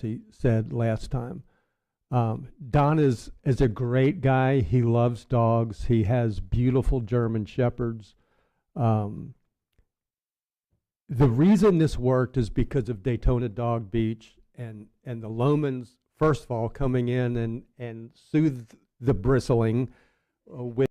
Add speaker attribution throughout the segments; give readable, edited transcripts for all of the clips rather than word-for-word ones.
Speaker 1: he said last time. Don is a great guy. He loves dogs. He has beautiful German Shepherds. Um, the reason this worked is because of Daytona Dog Beach and the Lomans, first of all, coming in and soothe the bristling with.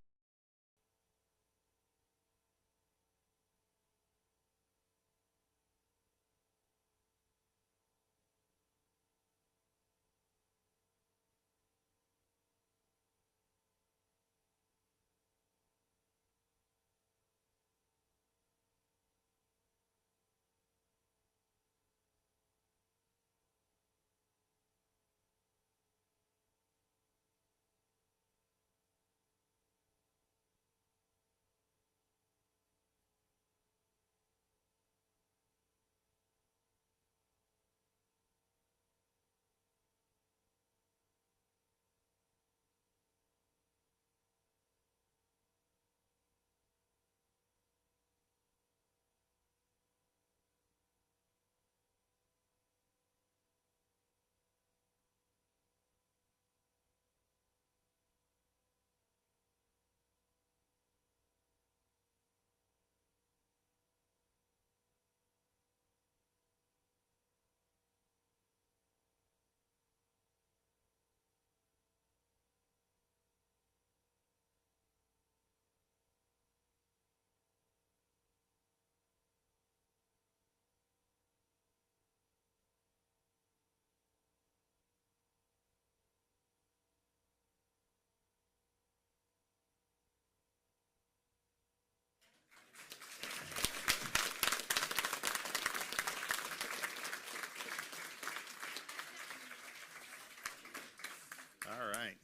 Speaker 2: All right.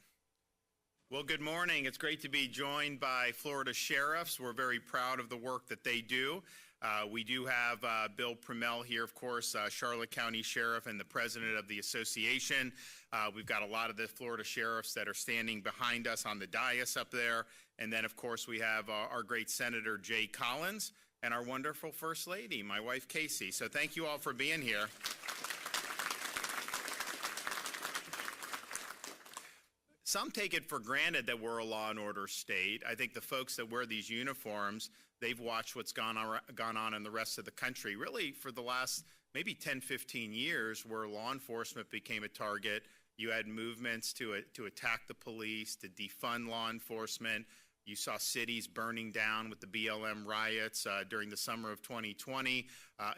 Speaker 2: Well, good morning. It's great to be joined by Florida sheriffs. We're very proud of the work that they do. We do have Bill Primel here, of course, Charlotte County Sheriff and the president of the association. We've got a lot of the Florida sheriffs that are standing behind us on the dais up there. And then, of course, we have our great Senator Jay Collins and our wonderful First Lady, my wife, Casey. So thank you all for being here. Some take it for granted that we're a law and order state. I think the folks that wear these uniforms, they've watched what's gone on in the rest of the country, really for the last maybe 10, 15 years, where law enforcement became a target. You had movements to attack the police, to defund law enforcement. You saw cities burning down with the BLM riots during the summer of 2020,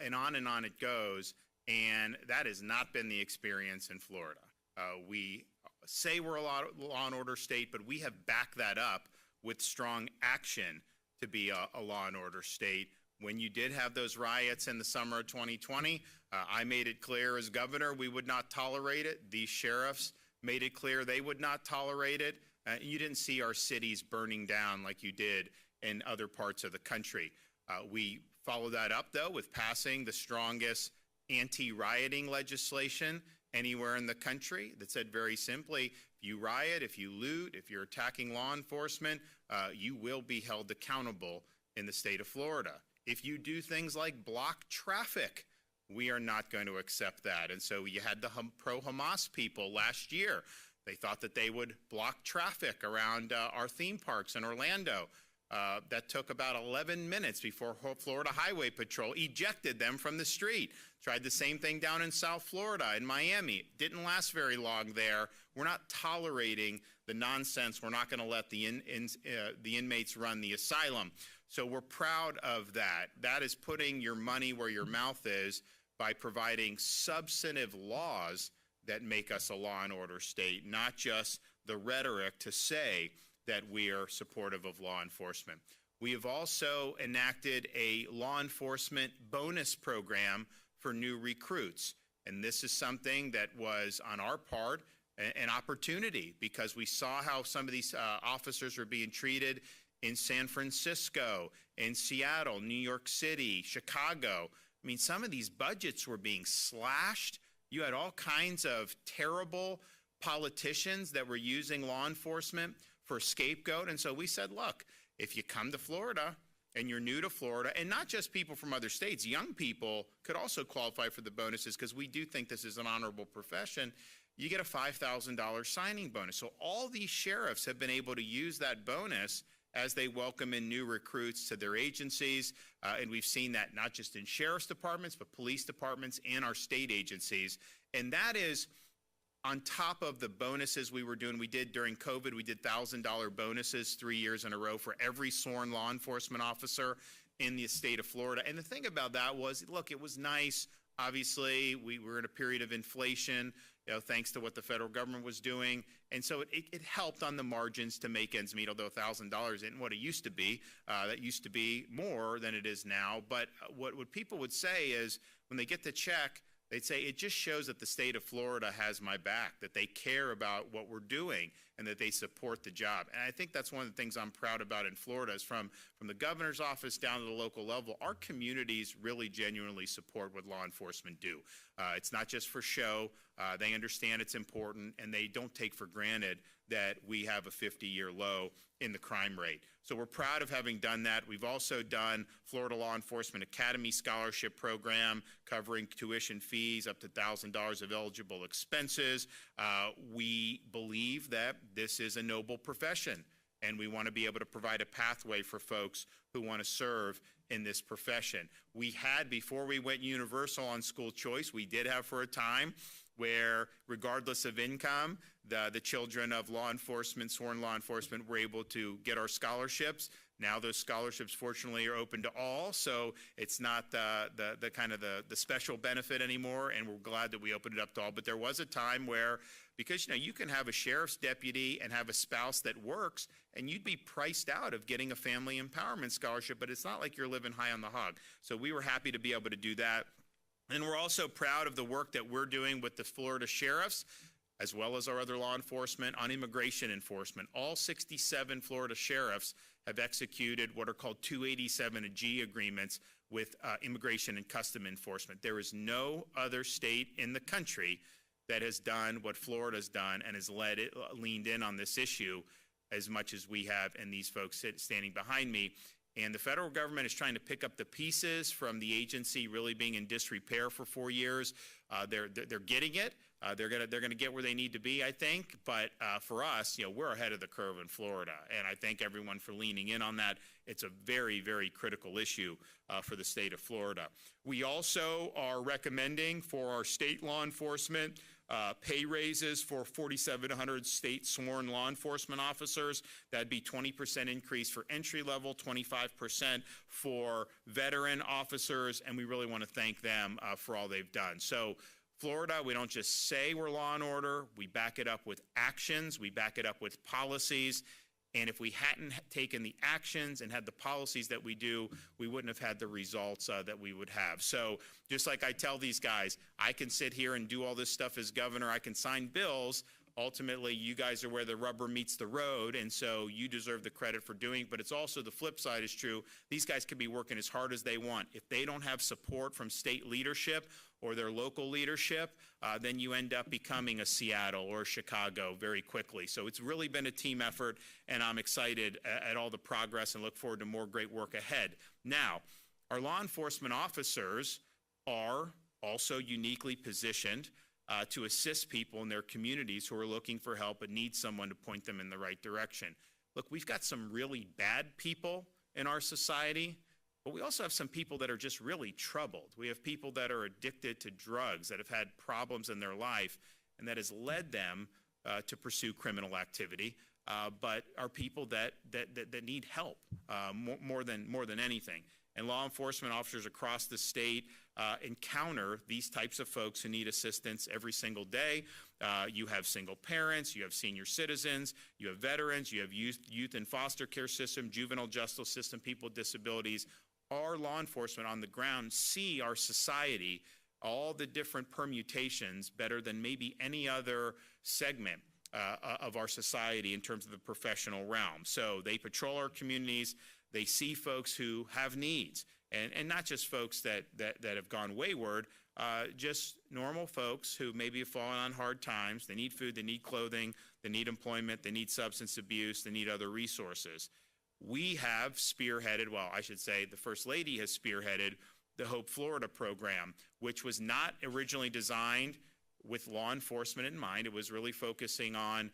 Speaker 2: and on it goes. And that has not been the experience in Florida. We say we're a law and order state, but we have backed that up with strong action to be a law and order state. When you did have those riots in the summer of 2020, I made it clear as governor we would not tolerate it. These sheriffs made it clear they would not tolerate it. You didn't see our cities burning down like you did in other parts of the country. We followed that up, though, with passing the strongest anti-rioting legislation anywhere in the country that said very simply, if you riot, if you loot, if you're attacking law enforcement, you will be held accountable in the state of Florida. If you do things like block traffic, we are not going to accept that. And so you had the pro-Hamas people last year. They thought that they would block traffic around our theme parks in Orlando. That took about 11 minutes before Florida Highway Patrol ejected them from the street. Tried the same thing down in South Florida, in Miami. Didn't last very long there. We're not tolerating the nonsense. We're not going to let the inmates run the asylum. So we're proud of that. That is putting your money where your mouth is by providing substantive laws that make us a law and order state, not just the rhetoric to say that we are supportive of law enforcement. We have also enacted a law enforcement bonus program for new recruits. And this is something that was, on our part, an opportunity, because we saw how some of these officers were being treated in San Francisco, in Seattle, New York City, Chicago. I mean, some of these budgets were being slashed. You had all kinds of terrible politicians that were using law enforcement for a scapegoat. And so we said, look, if you come to Florida and you're new to Florida, and not just people from other states, young people could also qualify for the bonuses because we do think this is an honorable profession. You get a $5,000 signing bonus. So all these sheriffs have been able to use that bonus as they welcome in new recruits to their agencies. And we've seen that not just in sheriff's departments, but police departments and our state agencies. And that is on top of the bonuses we were doing. We did during COVID, we did $1,000 bonuses 3 years in a row for every sworn law enforcement officer in the state of Florida. And the thing about that was, look, it was nice. Obviously, we were in a period of inflation, thanks to what the federal government was doing. And so it helped on the margins to make ends meet, although $1,000 isn't what it used to be. That used to be more than it is now. But what people would say is when they get the check, they'd say, it just shows that the state of Florida has my back, that they care about what we're doing and that they support the job. And I think that's one of the things I'm proud about in Florida is from the governor's office down to the local level, our communities really genuinely support what law enforcement do. It's not just for show. They understand it's important, and they don't take for granted that we have a 50-year low in the crime rate. So we're proud of having done that. We've also done Florida Law Enforcement Academy Scholarship Program covering tuition fees up to $1,000 of eligible expenses. We believe that this is a noble profession, and we want to be able to provide a pathway for folks who want to serve in this profession. We had, before we went universal on school choice, we did have for a time where regardless of income, the children of law enforcement, sworn law enforcement, were able to get our scholarships. Now those scholarships, fortunately, are open to all, so it's not the kind of the special benefit anymore, and we're glad that we opened it up to all. But there was a time where, because you can have a sheriff's deputy and have a spouse that works, and you'd be priced out of getting a family empowerment scholarship, but it's not like you're living high on the hog. So we were happy to be able to do that. And we're also proud of the work that we're doing with the Florida sheriffs, as well as our other law enforcement on immigration enforcement. All 67 Florida sheriffs have executed what are called 287G agreements with immigration and custom enforcement. There is no other state in the country that has done what Florida's done and has leaned in on this issue as much as we have, and these folks standing behind me. And the federal government is trying to pick up the pieces from the agency really being in disrepair for 4 years. They're getting it. They're gonna get where they need to be, I think. But for us, we're ahead of the curve in Florida, and I thank everyone for leaning in on that. It's a very, very critical issue for the state of Florida. We also are recommending for our state law enforcement pay raises for 4,700 state sworn law enforcement officers. That'd be 20% increase for entry level, 25% for veteran officers, and we really want to thank them for all they've done. So Florida, we don't just say we're law and order, we back it up with actions, we back it up with policies. And if we hadn't taken the actions and had the policies that we do, we wouldn't have had the results that we would have. So just like I tell these guys, I can sit here and do all this stuff as governor. I can sign bills. Ultimately, you guys are where the rubber meets the road, and so you deserve the credit for doing it. But it's also the flip side is true. These guys could be working as hard as they want. If they don't have support from state leadership or their local leadership, then you end up becoming a Seattle or Chicago very quickly. So it's really been a team effort, and I'm excited at all the progress and look forward to more great work ahead. Now, our law enforcement officers are also uniquely positioned to assist people in their communities who are looking for help but need someone to point them in the right direction. Look, we've got some really bad people in our society, but we also have some people that are just really troubled. We have people that are addicted to drugs, that have had problems in their life, and that has led them to pursue criminal activity, but are people that need help more than anything. And law enforcement officers across the state encounter these types of folks who need assistance every single day. You have single parents, you have senior citizens, you have veterans, you have youth and foster care system, juvenile justice system, people with disabilities. Our law enforcement on the ground see our society, all the different permutations, better than maybe any other segment of our society in terms of the professional realm. So they patrol our communities. They see folks who have needs, and not just folks that have gone wayward, just normal folks who maybe have fallen on hard times. They need food, they need clothing, they need employment, they need substance abuse, they need other resources. we have spearheaded, well, I should say the First Lady has spearheaded the Hope Florida program, which was not originally designed with law enforcement in mind. It was really focusing on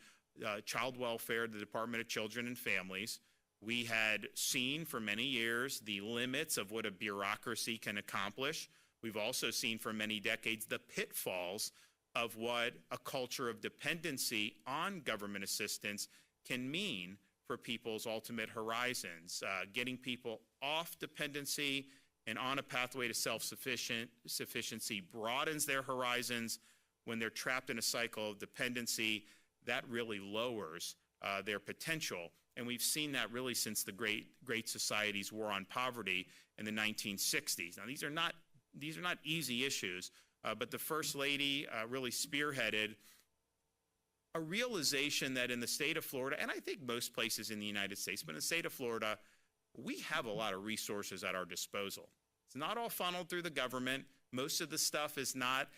Speaker 2: child welfare, the Department of Children and Families. We had seen for many years the limits of what a bureaucracy can accomplish. We've also seen for many decades the pitfalls of what a culture of dependency on government assistance can mean for people's ultimate horizons. Getting people off dependency and on a pathway to self-sufficiency broadens their horizons. When they're trapped in a cycle of dependency, that really lowers their potential. And we've seen that really since the Great Society's War on Poverty in the 1960s. Now, these are not easy issues, but the First Lady really spearheaded a realization that in the state of Florida, and I think most places in the United States, but in the state of Florida, we have a lot of resources at our disposal. It's not all funneled through the government. Most of the stuff is not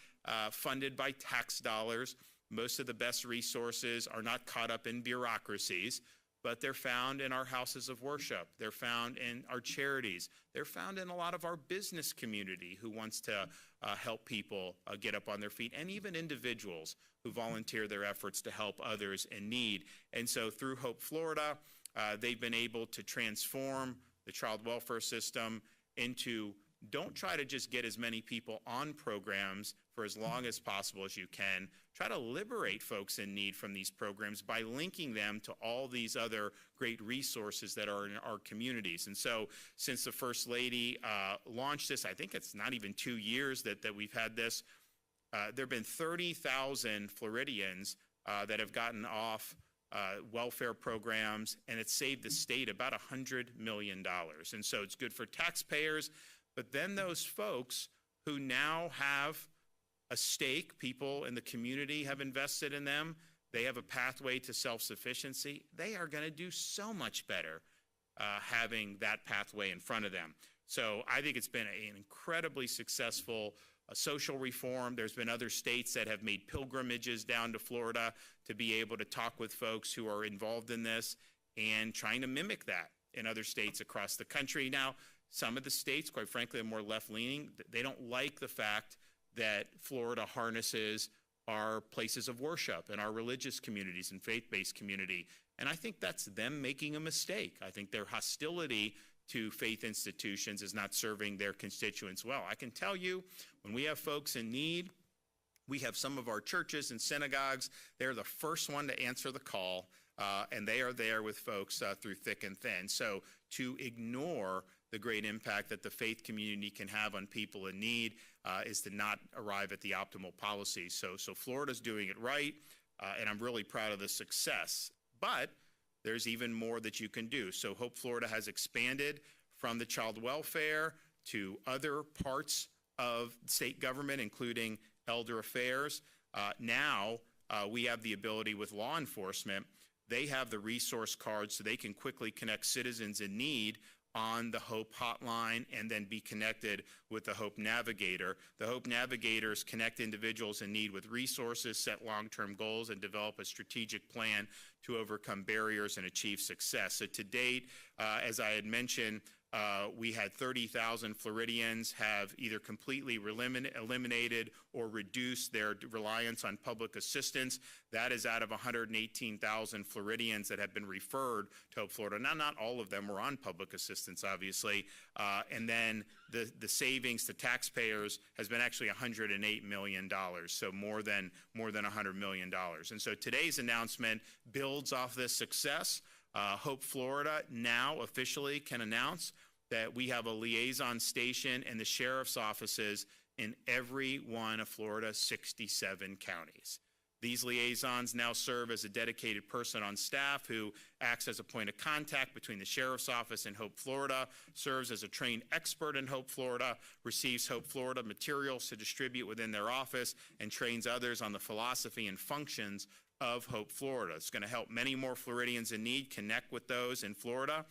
Speaker 2: funded by tax dollars. Most of the best resources are not caught up in bureaucracies, but they're found in our houses of worship. They're found in our charities. They're found in a lot of our business community who wants to help people get up on their feet, and even individuals who volunteer their efforts to help others in need. And so through Hope Florida, they've been able to transform the child welfare system into, don't try to just get as many people on programs for as long as possible as you can. Try to liberate folks in need from these programs by linking them to all these other great resources that are in our communities. And so since the First Lady launched this, I think it's not even 2 years that we've had this, there have been 30,000 Floridians that have gotten off welfare programs, and it's saved the state about $100 million. And so it's good for taxpayers, but then those folks who now have a stake, people in the community have invested in them, they have a pathway to self-sufficiency, they are going to do so much better having that pathway in front of them. So I think it's been an incredibly successful social reform. There's been other states that have made pilgrimages down to Florida to be able to talk with folks who are involved in this and trying to mimic that in other states across the country. Now, some of the states, quite frankly, are more left-leaning. They don't like the fact that Florida harnesses our places of worship and our religious communities and faith-based community. And I think that's them making a mistake. I think their hostility to faith institutions is not serving their constituents well. I can tell you, when we have folks in need, we have some of our churches and synagogues, they're the first one to answer the call, and they are there with folks through thick and thin. So to ignore the great impact that the faith community can have on people in need is to not arrive at the optimal policy. So Florida's doing it right, and I'm really proud of the success. But there's even more that you can do. So Hope Florida has expanded from the child welfare to other parts of state government, including elder affairs. Now we have the ability with law enforcement. They have the resource cards so they can quickly connect citizens in need on the Hope hotline and then be connected with the Hope Navigator. The Hope Navigators connect individuals in need with resources, set long-term goals, and develop a strategic plan to overcome barriers and achieve success. So to date, as I had mentioned, we had 30,000 Floridians have either completely eliminated or reduced their reliance on public assistance. That is out of 118,000 Floridians that have been referred to Hope Florida. Now, not all of them were on public assistance, obviously. And then the savings to taxpayers has been actually $108 million, so more than $100 million. And so today's announcement builds off this success. Hope Florida now officially can announce that we have a liaison station in the sheriff's offices in every one of Florida's 67 counties. These liaisons now serve as a dedicated person on staff who acts as a point of contact between the sheriff's office and Hope Florida, serves as a trained expert in Hope Florida, receives Hope Florida materials to distribute within their office, and trains others on the philosophy and functions of Hope Florida. It's going to help many more Floridians in need connect with those in Florida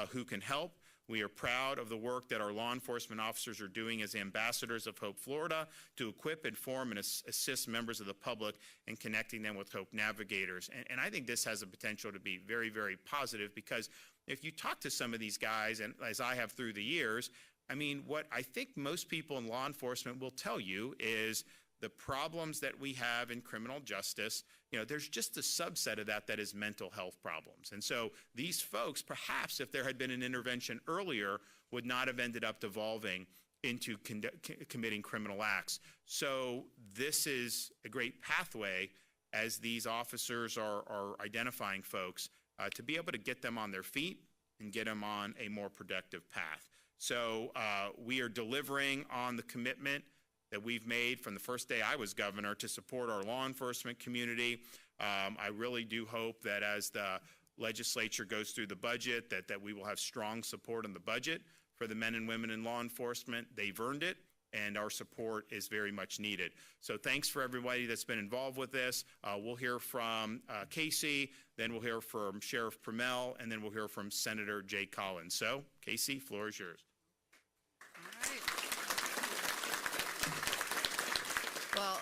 Speaker 2: who can help. We are proud of the work that our law enforcement officers are doing as ambassadors of Hope Florida to equip, inform, and assist members of the public in connecting them with Hope navigators. And I think this has the potential to be very, very positive, because if you talk to some of these guys, and as I have through the years, I mean, what I think most people in law enforcement will tell you is the problems that we have in criminal justice, there's just a subset of that is mental health problems. And so these folks, perhaps if there had been an intervention earlier, would not have ended up devolving into committing criminal acts. So this is a great pathway as these officers are identifying folks to be able to get them on their feet and get them on a more productive path. So we are delivering on the commitment that we've made from the first day I was governor to support our law enforcement community. I really do hope that as the legislature goes through the budget, that we will have strong support in the budget for the men and women in law enforcement. They've earned it, and our support is very much needed. So thanks for everybody that's been involved with this. We'll hear from Casey, then we'll hear from Sheriff Permel, and then we'll hear from Senator Jay Collins. So, Casey, floor is yours.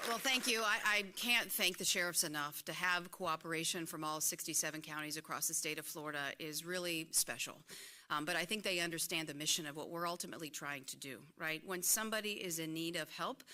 Speaker 3: Well, thank you. I can't thank the sheriffs enough. To have cooperation from all 67 counties across the state of Florida is really special. But I think they understand the mission of what we're ultimately trying to do, right? When somebody is in need of help,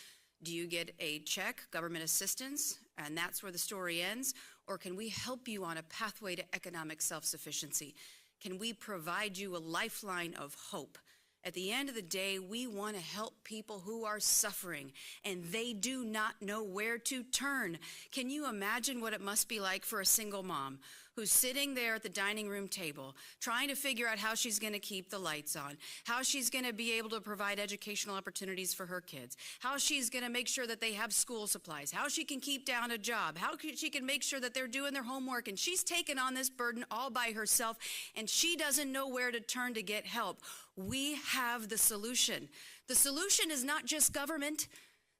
Speaker 3: do you get a check, government assistance, and that's where the story ends? Or can we help you on a pathway to economic self-sufficiency? Can we provide you a lifeline of hope? At the end of the day, we want to help people who are suffering, and they do not know where to turn. Can you imagine what it must be like for a single mom who's sitting there at the dining room table trying to figure out how she's going to keep the lights on, how she's going to be able to provide educational opportunities for her kids, how she's going to make sure that they have school supplies, how she can keep down a job, how she can make sure that they're doing their homework, and she's taken on this burden all by herself, and she doesn't know where to turn to get help. We have the solution. The solution is not just government.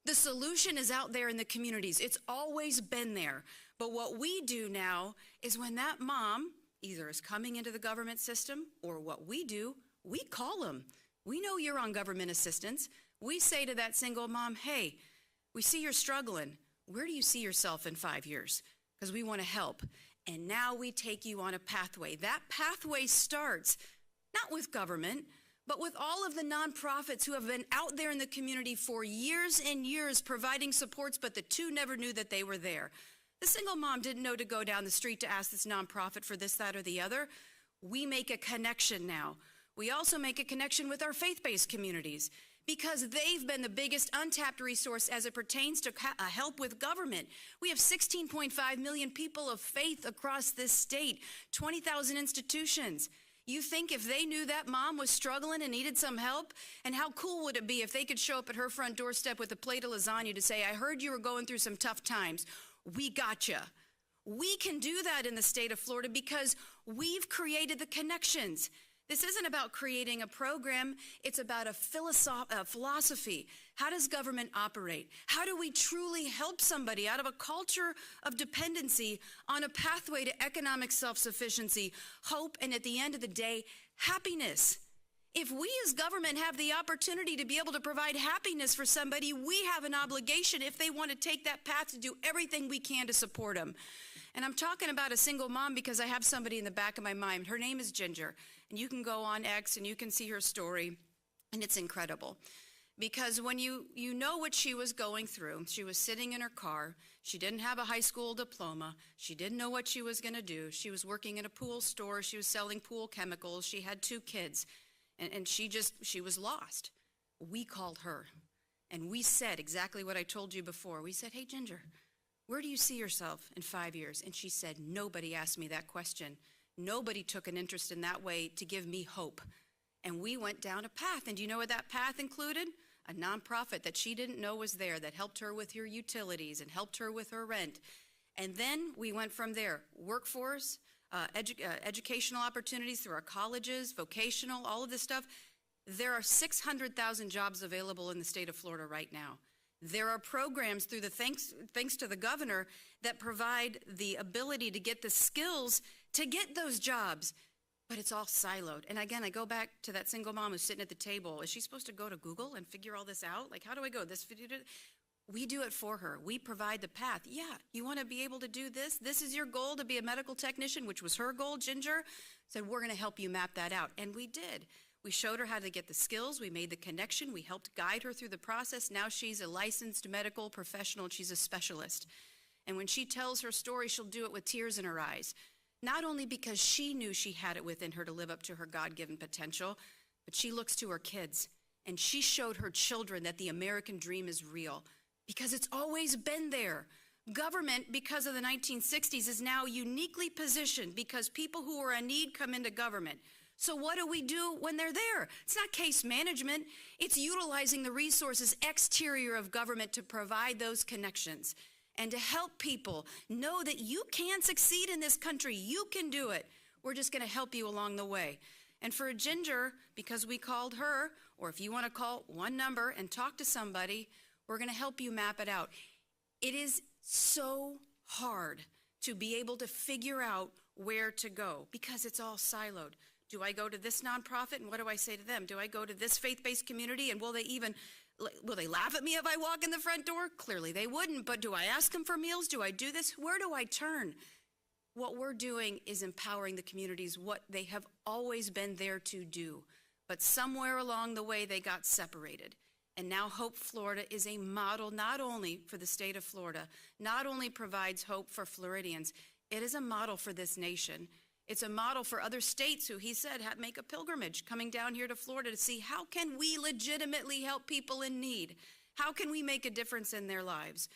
Speaker 3: The solution is out there in the communities. It's always been there. But what we do now is when that mom either is coming into the government system, or what we do, we call them. We know you're on government assistance. We say to that single mom, hey, we see you're struggling. Where do you see yourself in 5 years? Because we want to help. And now we take you on a pathway. That pathway starts not with government, but with all of the nonprofits who have been out there in the community for years and years providing supports, but the two never knew that they were there. The single mom didn't know to go down the street to ask this nonprofit for this, that, or the other. We make a connection now. We also make a connection with our faith-based communities because they've been the biggest untapped resource as it pertains to help with government. We have 16.5 million people of faith across this state, 20,000 institutions. You think if they knew that mom was struggling and needed some help, and how cool would it be if they could show up at her front doorstep with a plate of lasagna to say, I heard you were going through some tough times. We gotcha. We can do that in the state of Florida because we've created the connections. This isn't about creating a program. It's about a philosophy. How does government operate? How do we truly help somebody out of a culture of dependency on a pathway to economic self-sufficiency, hope, and at the end of the day, happiness? If we as government have the opportunity to be able to provide happiness for somebody, we have an obligation, if they want to take that path, to do everything we can to support them. And I'm talking about a single mom because I have somebody in the back of my mind. Her name is Ginger. And you can go on X and you can see her story, and it's incredible. Because when you know what she was going through, she was sitting in her car, she didn't have a high school diploma, she didn't know what she was going to do, she was working in a pool store, she was selling pool chemicals, she had 2 kids, and she was lost. We called her, and we said exactly what I told you before. We said, hey, Ginger, where do you see yourself in 5 years? And she said, nobody asked me that question. Nobody took an interest in that way to give me hope. And we went down a path. And do you know what that path included? A nonprofit that she didn't know was there that helped her with her utilities and helped her with her rent. And then we went from there. Workforce, educational opportunities through our colleges, vocational, all of this stuff. There are 600,000 jobs available in the state of Florida right now. There are programs through the thanks to the governor that provide the ability to get the skills to get those jobs. but it's all siloed. And again, I go back to that single mom who's sitting at the table. Is she supposed to go to Google and figure all this out? Like, how do I go? We do it for her. We provide the path. Yeah, you want to be able to do this? This is your goal, to be a medical technician, which was her goal. Ginger said, we're going to help you map that out. And we did. We showed her how to get the skills. We made the connection. We helped guide her through the process. Now she's a licensed medical professional, and she's a specialist. And when she tells her story, she'll do it with tears in her eyes. Not only because she knew she had it within her to live up to her God-given potential, but she looks to her kids, and she showed her children that the American dream is real, because it's always been there. Government, because of the 1960s, is now uniquely positioned because people who are in need come into government. So what do we do when they're there? It's not case management. It's utilizing the resources exterior of government to provide those connections and to help people know that you can succeed in this country. You can do it. We're just going to help you along the way. And for Ginger, because we called her, or if you want to call one number and talk to somebody, we're going to help you map it out. It is so hard to be able to figure out where to go because it's all siloed. Do I go to this nonprofit, and what do I say to them? Do I go to this faith-based community, and will they laugh at me if I walk in the front door? Clearly they wouldn't, but do I ask them for meals? Do I do this? Where do I turn? What we're doing is empowering the communities, what they have always been there to do. But somewhere along the way, they got separated. And now Hope Florida is a model not only for the state of Florida, not only provides hope for Floridians, it is a model for this nation. It's a model for other states who, he said, make a pilgrimage coming down here to Florida to see how can we legitimately help people in need? How can we make a difference in their lives?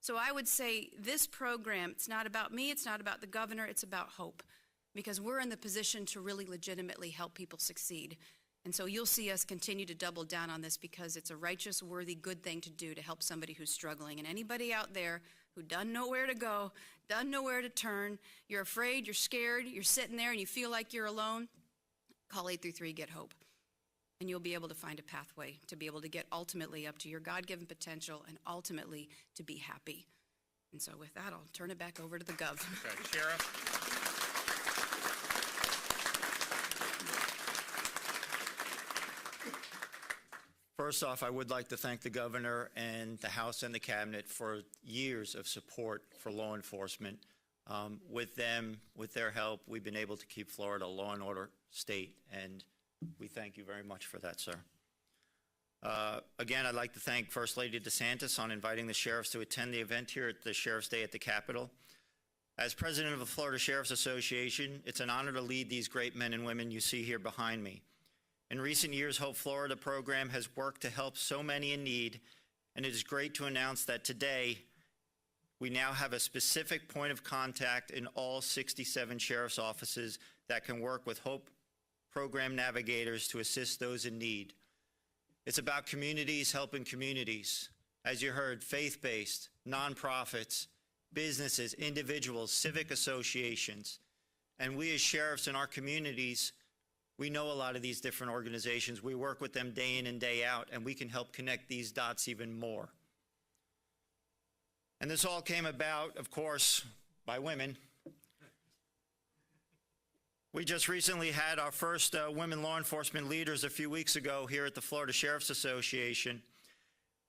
Speaker 3: So I would say this program, it's not about me, it's not about the governor, it's about hope, because we're in the position to really legitimately help people succeed. And so you'll see us continue to double down on this because it's a righteous, worthy, good thing to do to help somebody who's struggling. And anybody out there who doesn't know where to go, doesn't know where to turn, you're afraid, you're scared, you're sitting there and you feel like you're alone, call 833-GET-HOPE. And you'll be able to find a pathway to be able to get ultimately up to your God-given potential and ultimately to be happy. And so with that, I'll turn it back over to the Gov.
Speaker 2: Okay, Sheriff.
Speaker 4: First off, I would like to thank the governor and the House and the cabinet for years of support for law enforcement. With them, with their help, we've been able to keep Florida a law and order state, and we thank you very much for that, sir. Again, I'd like to thank First Lady DeSantis on inviting the sheriffs to attend the event here at the Sheriff's Day at the Capitol. As president of the Florida Sheriff's Association, it's an honor to lead these great men and women you see here behind me. In recent years, Hope Florida program has worked to help so many in need, and it is great to announce that today we now have a specific point of contact in all 67 sheriff's offices that can work with Hope program navigators to assist those in need. It's about communities helping communities. As you heard, faith-based, nonprofits, businesses, individuals, civic associations, and we as sheriffs in our communities, we know a lot of these different organizations. We work with them day in and day out, and we can help connect these dots even more. And this all came about, of course, by women. We just recently had our first women law enforcement leaders a few weeks ago here at the Florida Sheriff's Association.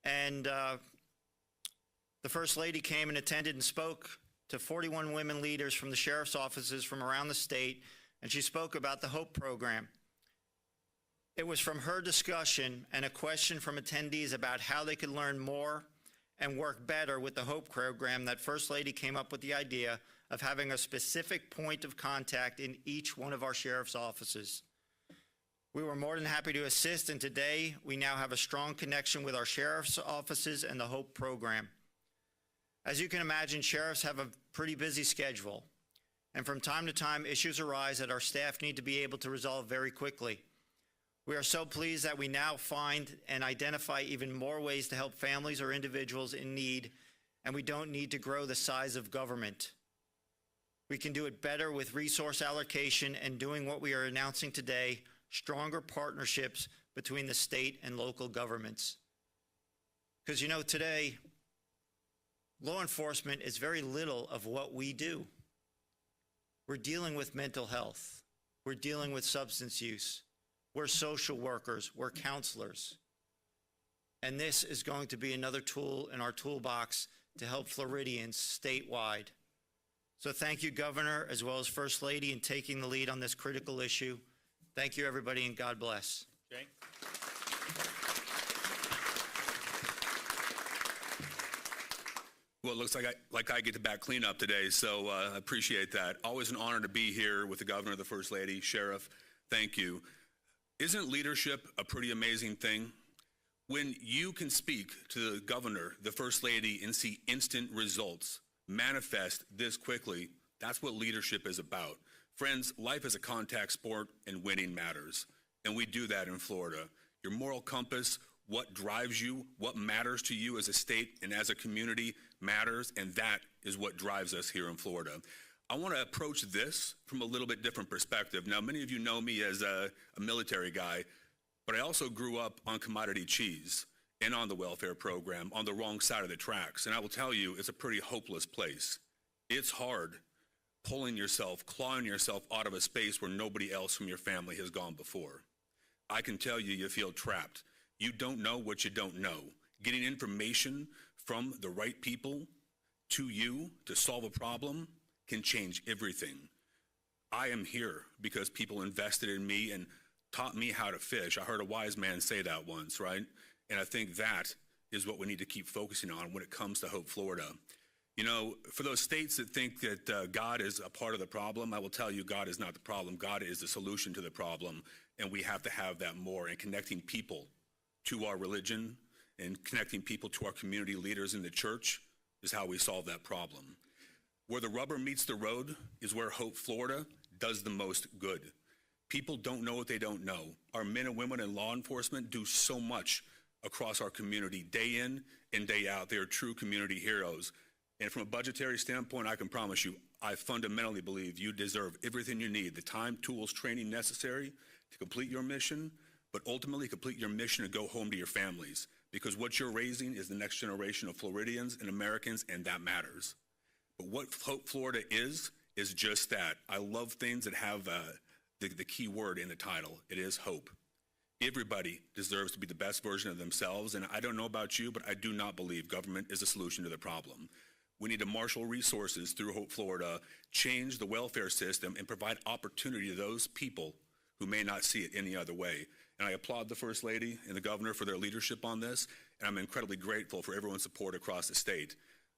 Speaker 4: And the First Lady came and attended and spoke to 41 women leaders from the sheriff's offices from around the state, and she spoke about the HOPE program. It was from her discussion and a question from attendees about how they could learn more and work better with the HOPE program that First Lady came up with the idea of having a specific point of contact in each one of our sheriff's offices. We were more than happy to assist, and today we now have a strong connection with our sheriff's offices and the HOPE program. As you can imagine, sheriffs have a pretty busy schedule. And from time to time, issues arise that our staff need to be able to resolve very quickly. We are so pleased that we now find and identify even more ways to help families or individuals in need, and we don't need to grow the size of government. We can do it better with resource allocation and doing what we are announcing today, stronger partnerships between the state and local governments. Because you know, today, law enforcement is very little of what we do. We're dealing with mental health. We're dealing with substance use. We're social workers. We're counselors. And this is going to be another tool in our toolbox to help Floridians statewide. So thank you, Governor, as well as First Lady, in taking the lead on this critical issue. Thank you, everybody, and God bless.
Speaker 2: Jay?
Speaker 5: Well, it looks like I get to back cleanup today, so I appreciate that. Always an honor to be here with the Governor, the First Lady, Sheriff. Thank you. Isn't leadership a pretty amazing thing? When you can speak to the Governor, the First Lady, and see instant results manifest this quickly, that's what leadership is about. Friends, life is a contact sport, and winning matters. And we do that in Florida. Your moral compass, what drives you, what matters to you as a state and as a community matters, and that is what drives us here in Florida. I want to approach this from a little bit different perspective. Now, many of you know me as a military guy, but I also grew up on commodity cheese and on the welfare program on the wrong side of the tracks. And I will tell you, it's a pretty hopeless place. It's hard pulling yourself, clawing yourself out of a space where nobody else from your family has gone before. I can tell you, you feel trapped. You don't know what you don't know. Getting information from the right people to you to solve a problem can change everything. I am here because people invested in me and taught me how to fish. I heard a wise man say that once, right? And I think that is what we need to keep focusing on when it comes to Hope Florida. You know, for those states that think that God is a part of the problem, I will tell you God is not the problem. God is the solution to the problem, and we have to have that more. And connecting people to our religion and connecting people to our community leaders in the church is how we solve that problem. Where the rubber meets the road is where Hope Florida does the most good. People don't know what they don't know. Our men and women in law enforcement do so much across our community, day in and day out. They are true community heroes. And from a budgetary standpoint, I can promise you, I fundamentally believe you deserve everything you need, the time, tools, training necessary to complete your mission, but ultimately complete your mission and go home to your families. Because what you're raising is the next generation of Floridians and Americans, and that matters. But what Hope Florida is just that. I love things that have the key word in the title. It is hope. Everybody deserves to be the best version of themselves, and I don't know about you, but I do not believe government is a solution to the problem. We need to marshal resources through Hope Florida, change the welfare system, and provide opportunity to those people who may not see it any other way. And I applaud the First Lady and the Governor for their leadership on this, and I'm incredibly grateful for everyone's support across the state.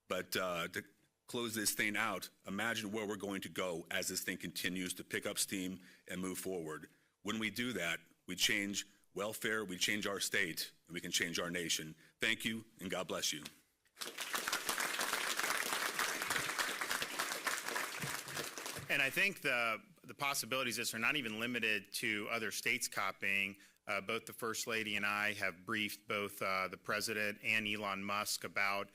Speaker 5: But to close this thing out, imagine where we're going to go as this thing continues to pick up steam and move forward. When we do that, we change welfare, we change our state, and we can change our nation. Thank you, and God bless you.
Speaker 2: And I think the possibilities of this are not even limited to other states copying. Both the First Lady and I have briefed both the President and Elon Musk about,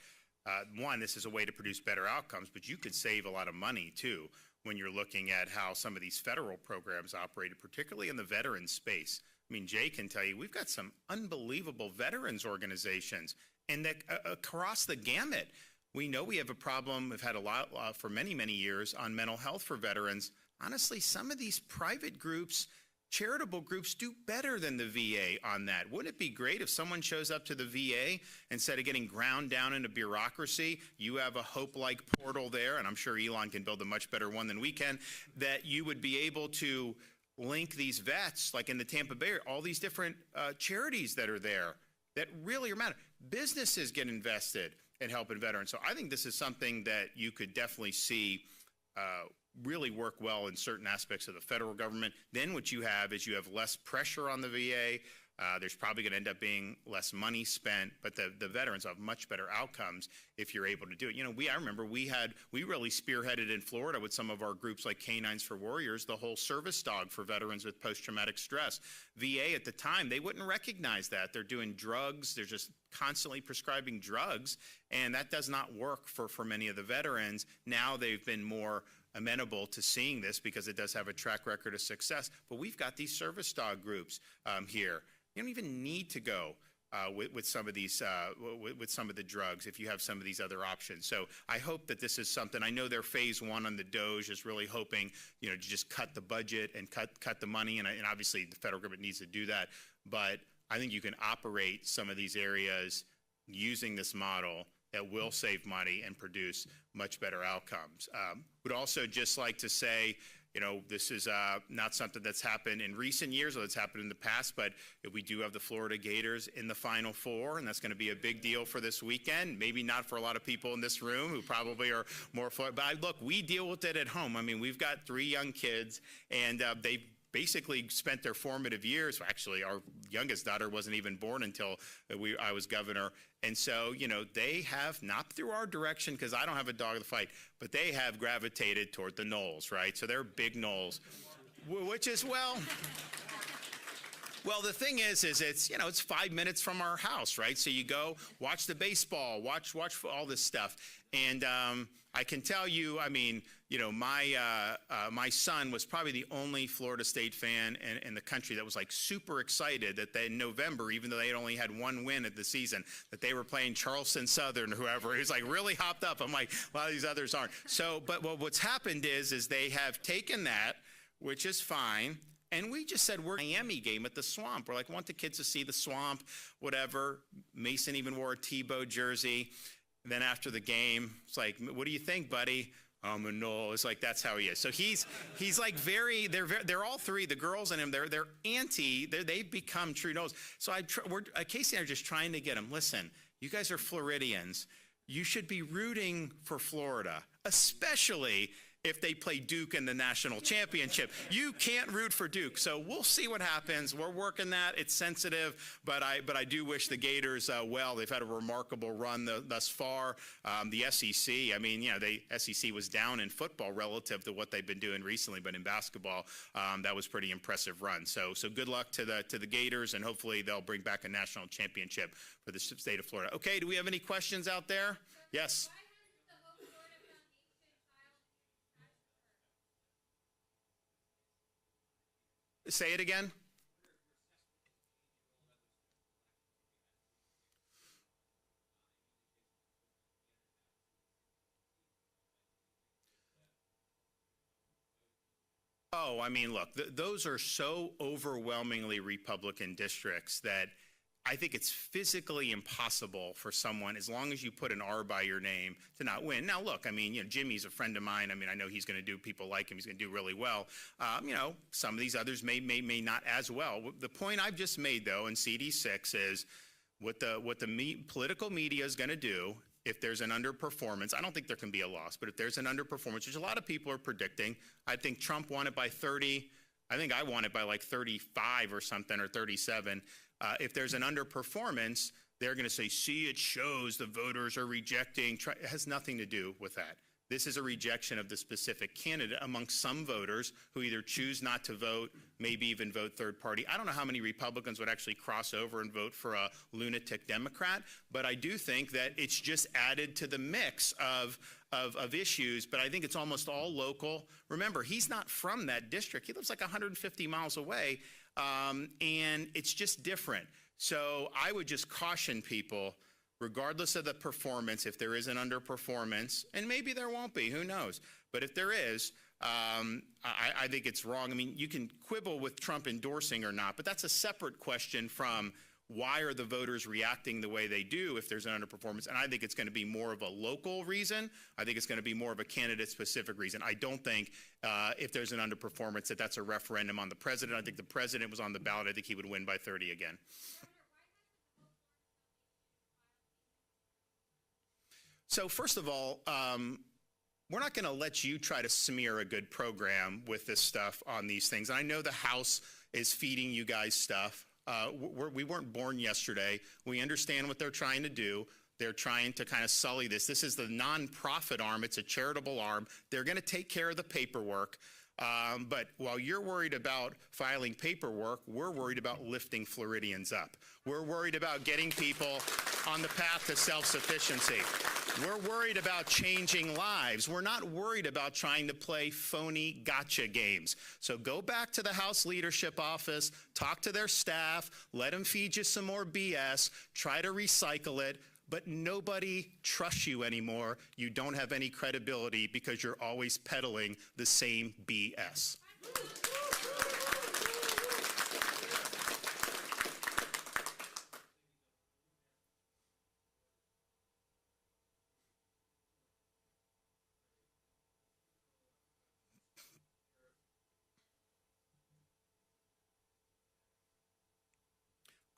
Speaker 2: one, this is a way to produce better outcomes, but you could save a lot of money, too, when you're looking at how some of these federal programs operated, particularly in the veterans space. I mean, Jay can tell you, we've got some unbelievable veterans organizations, and that across the gamut. We know we have a problem, we've had a lot for many, many years on mental health for veterans. Honestly, some of these private groups, charitable groups, do better than the VA on that. Wouldn't it be great if someone shows up to the VA, instead of getting ground down into bureaucracy, you have a Hope-like portal there, and I'm sure Elon can build a much better one than we can, that you would be able to link these vets, like in the Tampa Bay, all these different charities that are there that really matter. Businesses get invested in helping veterans. So I think this is something that you could definitely see really work well in certain aspects of the federal government. Then what you have is you have less pressure on the VA. There's probably going to end up being less money spent, but the veterans have much better outcomes if you're able to do it. You know, I remember we really spearheaded in Florida with some of our groups like Canines for Warriors, the whole service dog for veterans with post-traumatic stress. VA at the time, they wouldn't recognize that. They're doing drugs. They're just constantly prescribing drugs, and that does not work for many of the veterans. Now they've been more amenable to seeing this because it does have a track record of success. But we've got these service dog groups here. You don't even need to go with some of these with some of the drugs if you have some of these other options. So I hope that this is something. I know their phase one on the DOGE is really hoping, to just cut the budget and cut the money, and obviously the federal government needs to do that. But I think you can operate some of these areas using this model that will save money and produce much better outcomes. Would also just like to say, this is not something that's happened in recent years or that's happened in the past, but we do have the Florida Gators in the Final Four, and that's going to be a big deal for this weekend. Maybe not for a lot of people in this room who probably are more Florida, but look, we deal with it at home. I mean, we've got 3 young kids, and they've basically spent their formative years. Actually, our youngest daughter wasn't even born until I was governor. And so, they have, not through our direction, because I don't have a dog in the fight, but they have gravitated toward the Noles, right? So they're big Noles, which is, well, the thing is it's, it's 5 minutes from our house, right? So you go watch the baseball, watch all this stuff. And I can tell you, my son was probably the only Florida State fan in the country that was like super excited that in November, even though they had only had 1 win at the season, that they were playing Charleston Southern or whoever. He was like really hopped up. I'm like, a lot of these others aren't. So, but what's happened is they have taken that, which is fine. And we just said, we're Miami game at the Swamp. We're like, want the kids to see the Swamp, whatever. Mason even wore a Tebow jersey. And then after the game, it's like, what do you think, buddy? I'm a Nole. It's like, that's how he is. So he's like they're all 3, the girls and him, they're they've become true Noles. So Casey and I are just trying to get them, listen, you guys are Floridians. You should be rooting for Florida, especially if they play Duke in the national championship. You can't root for Duke. So we'll see what happens. We're working that. It's sensitive, but I do wish the Gators well. They've had a remarkable run thus far. The SEC, the SEC was down in football relative to what they've been doing recently, but in basketball, that was pretty impressive run. So good luck to the Gators, and hopefully they'll bring back a national championship for the state of Florida. Okay, do we have any questions out there? Yes. Say it again. Oh, look, those are so overwhelmingly Republican districts that I think it's physically impossible for someone, as long as you put an R by your name, to not win. Now, look, Jimmy's a friend of mine. I know he's going to do, people like him. He's going to do really well. Some of these others may not as well. The point I've just made, though, in CD6 is what the political media is going to do if there's an underperformance. I don't think there can be a loss, but if there's an underperformance, which a lot of people are predicting, I think Trump won it by 30. I think I won it by like 35 or something, or 37. If there's an underperformance, they're going to say, see, it shows the voters are rejecting. It has nothing to do with that. This is a rejection of the specific candidate amongst some voters who either choose not to vote, maybe even vote third party. I don't know how many Republicans would actually cross over and vote for a lunatic Democrat, but I do think that it's just added to the mix of issues, but I think it's almost all local. Remember, he's not from that district. He lives like 150 miles away, and it's just different. So I would just caution people, regardless of the performance, if there is an underperformance, and maybe there won't be, who knows? But if there is, I think it's wrong. You can quibble with Trump endorsing or not, but that's a separate question from why are the voters reacting the way they do if there's an underperformance. And I think it's going to be more of a local reason. I think it's going to be more of a candidate-specific reason. I don't think if there's an underperformance that's a referendum on the president. I think the president was on the ballot. I think he would win by 30 again. So first of all, we're not going to let you try to smear a good program with this stuff on these things. And I know the House is feeding you guys stuff. We weren't born yesterday. We understand what they're trying to do. They're trying to kind of sully this. This is the nonprofit arm. It's a charitable arm. They're going to take care of the paperwork. But while you're worried about filing paperwork, we're worried about lifting Floridians up. We're worried about getting people on the path to self-sufficiency. We're worried about changing lives. We're not worried about trying to play phony gotcha games. So go back to the House Leadership Office, talk to their staff, let them feed you some more BS, try to recycle it, but nobody trusts you anymore. You don't have any credibility because you're always peddling the same BS.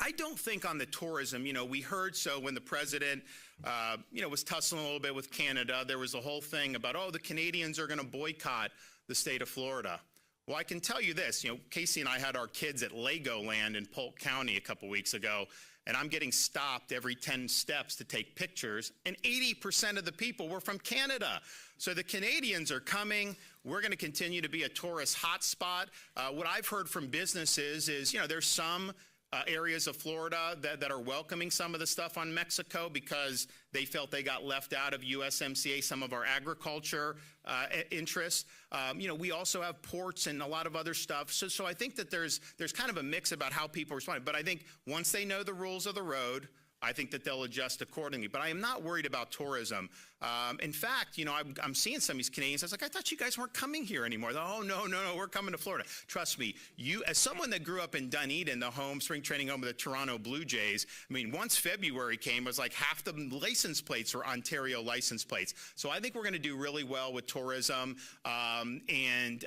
Speaker 2: I don't think on the tourism, we heard so when the president, was tussling a little bit with Canada, there was a whole thing about, oh, the Canadians are going to boycott the state of Florida. Well, I can tell you this, Casey and I had our kids at Legoland in Polk County a couple weeks ago, and I'm getting stopped every 10 steps to take pictures, and 80% of the people were from Canada. So the Canadians are coming. We're going to continue to be a tourist hotspot. What I've heard from businesses is, there's some areas of Florida that are welcoming some of the stuff on Mexico because they felt they got left out of USMCA, some of our agriculture interests. We also have ports and a lot of other stuff. So I think that there's kind of a mix about how people respond. But I think once they know the rules of the road, I think that they'll adjust accordingly. But I am not worried about tourism. In fact, I'm seeing some of these Canadians. I was like, I thought you guys weren't coming here anymore. Oh, no, we're coming to Florida. Trust me, as someone that grew up in Dunedin, the spring training home of the Toronto Blue Jays, once February came, it was like half the license plates were Ontario license plates. So I think we're going to do really well with tourism. And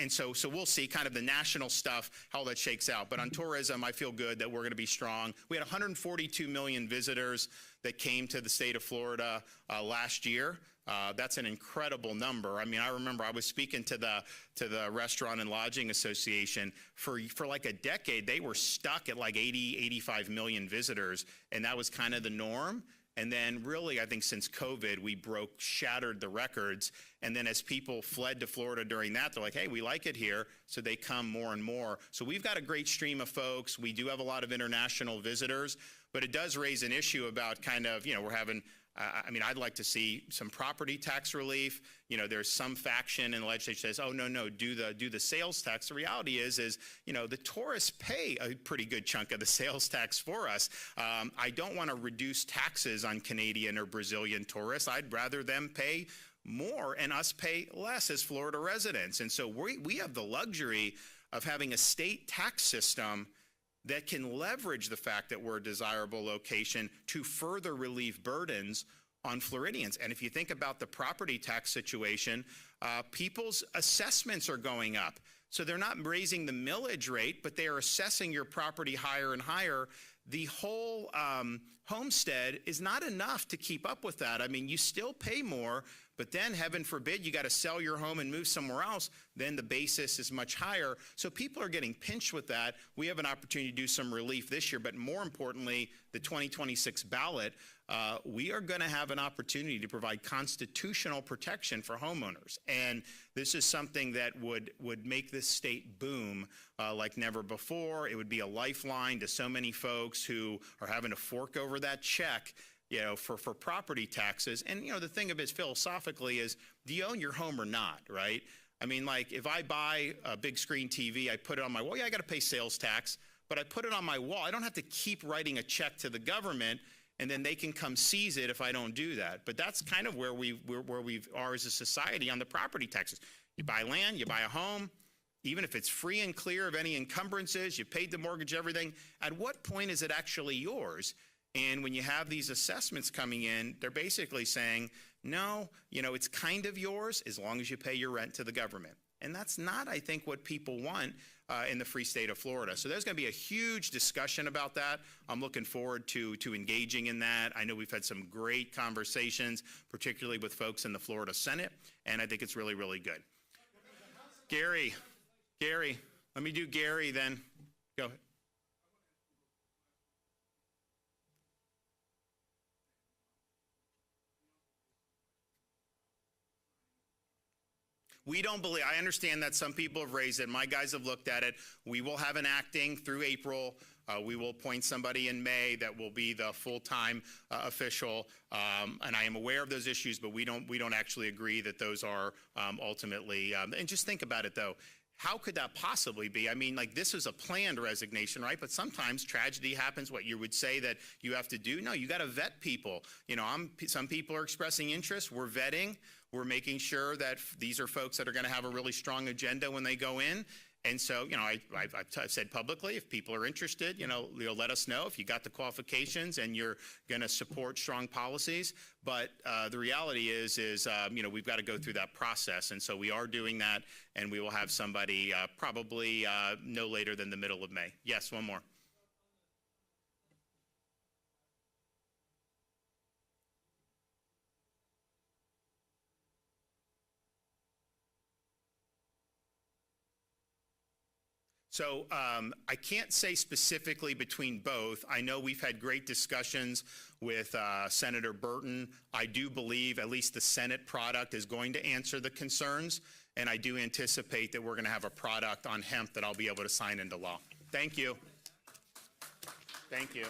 Speaker 2: so we'll see kind of the national stuff, how that shakes out. But on tourism, I feel good that we're going to be strong. We had 142 million visitors that came to the state of Florida last year. That's an incredible number. I remember I was speaking to the Restaurant and Lodging Association for like a decade. They were stuck at like 85 million visitors, and that was kind of the norm. And then really, I think since COVID, we shattered the records. And then as people fled to Florida during that, they're like, hey, we like it here. So they come more and more. So we've got a great stream of folks. We do have a lot of international visitors, but it does raise an issue about kind of, we're having, I'd like to see some property tax relief. There's some faction in the legislature that says, oh, no, do the sales tax. The reality is, the tourists pay a pretty good chunk of the sales tax for us. I don't want to reduce taxes on Canadian or Brazilian tourists. I'd rather them pay more and us pay less as Florida residents. And so we have the luxury of having a state tax system that can leverage the fact that we're a desirable location to further relieve burdens on Floridians. And if you think about the property tax situation, people's assessments are going up. So they're not raising the millage rate, but they are assessing your property higher and higher. The whole homestead is not enough to keep up with that. You still pay more, but then heaven forbid you got to sell your home and move somewhere else, then the basis is much higher. So people are getting pinched with that. We have an opportunity to do some relief this year, but more importantly, the 2026 ballot, we are going to have an opportunity to provide constitutional protection for homeowners. And this is something that would make this state boom like never before. It would be a lifeline to so many folks who are having to fork over that check for property taxes. And, the thing of it philosophically is, do you own your home or not, right? If I buy a big screen TV, I put it on my wall, I got to pay sales tax, but I put it on my wall. I don't have to keep writing a check to the government, and then they can come seize it if I don't do that. But that's kind of where we are as a society on the property taxes. You buy land, you buy a home, even if it's free and clear of any encumbrances, you paid the mortgage, everything. At what point is it actually yours? And when you have these assessments coming in, they're basically saying, no, it's kind of yours as long as you pay your rent to the government. And that's not, I think, what people want in the free state of Florida. So there's going to be a huge discussion about that. I'm looking forward to engaging in that. I know we've had some great conversations, particularly with folks in the Florida Senate, and I think it's really, really good. Gary, let me do Gary then. Go ahead. We don't believe, I understand that some people have raised it. My guys have looked at it. We will have an acting through April. We will appoint somebody in May that will be the full-time official. And I am aware of those issues, but we don't actually agree that those are ultimately, and just think about it though. How could that possibly be? I mean, like, this is a planned resignation, right? But sometimes tragedy happens. What you would say that you have to do? No, you got to vet people. You know, some people are expressing interest. We're vetting. We're making sure that these are folks that are going to have a really strong agenda when they go in. And so, you know, I've said publicly, if people are interested, you know, let us know if you got the qualifications and you're going to support strong policies. But the reality is, you know, we've got to go through that process. And so we are doing that, and we will have somebody probably no later than the middle of May. Yes, one more. So I can't say specifically between both. I know we've had great discussions with Senator Burton. I do believe at least the Senate product is going to answer the concerns, and I do anticipate that we're going to have a product on hemp that I'll be able to sign into law. Thank you. Thank you.